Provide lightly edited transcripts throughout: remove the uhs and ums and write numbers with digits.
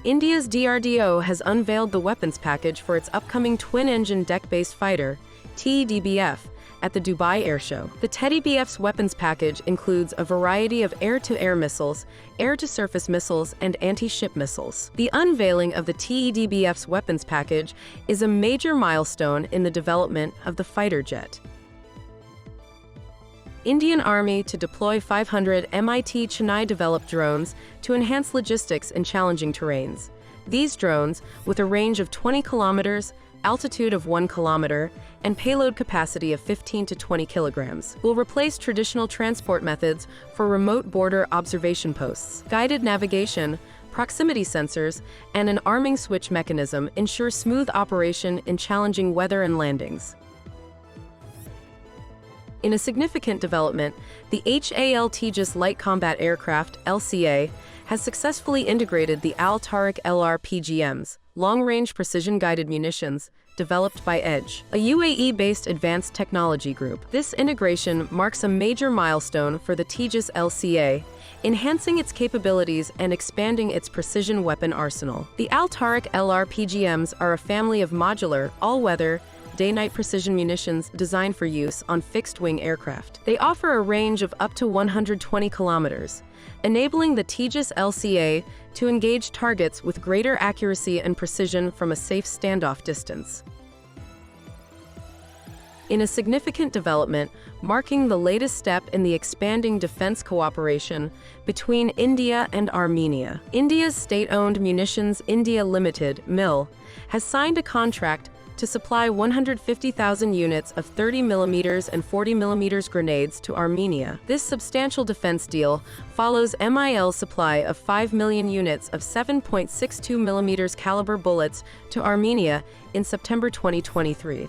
India's DRDO has unveiled the weapons package for its upcoming twin-engine deck-based fighter, TEDBF, at the Dubai Airshow. The TEDBF's weapons package includes a variety of air-to-air missiles, air-to-surface missiles, and anti-ship missiles. The unveiling of the TEDBF's weapons package is a major milestone in the development of the fighter jet. Indian Army to deploy 500 MIT Chennai-Developed drones to enhance logistics in challenging terrains. These drones, with a range of 20 kilometers, altitude of 1 kilometer, and payload capacity of 15 to 20 kilograms, will replace traditional transport methods for remote border observation posts. Guided navigation, proximity sensors, and an arming switch mechanism ensure smooth operation in challenging weather and landings. In a significant development, the HAL-Tejas light combat aircraft, LCA, has successfully integrated the AL-TARIQ LR-PGMs, long-range precision-guided munitions, developed by EDGE, a UAE-based advanced technology group. This integration marks a major milestone for the Tejas LCA, enhancing its capabilities and expanding its precision weapon arsenal. The AL-TARIQ LR-PGMs are a family of modular, all-weather, day-night precision munitions designed for use on fixed-wing aircraft. They offer a range of up to 120 kilometers, enabling the Tejas LCA to engage targets with greater accuracy and precision from a safe standoff distance. In a significant development, marking the latest step in the expanding defense cooperation between India and Armenia, India's state-owned Munitions India Limited, MIL, has signed a contract to supply 150,000 units of 30mm and 40mm grenades to Armenia. This substantial defense deal follows MIL's supply of 5 million units of 7.62mm caliber bullets to Armenia in September 2023.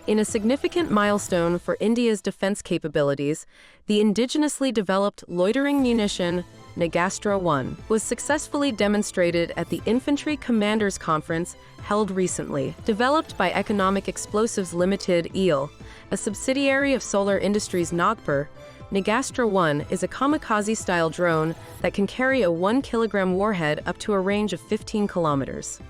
In a significant milestone for India's defense capabilities, the indigenously developed loitering munition Nagastra 1 was successfully demonstrated at the Infantry Commanders Conference held recently. Developed by Economic Explosives Limited (EAL), a subsidiary of Solar Industries Nagpur, Nagastra 1 is a kamikaze-style drone that can carry a 1 kilogram warhead up to a range of 15 kilometers.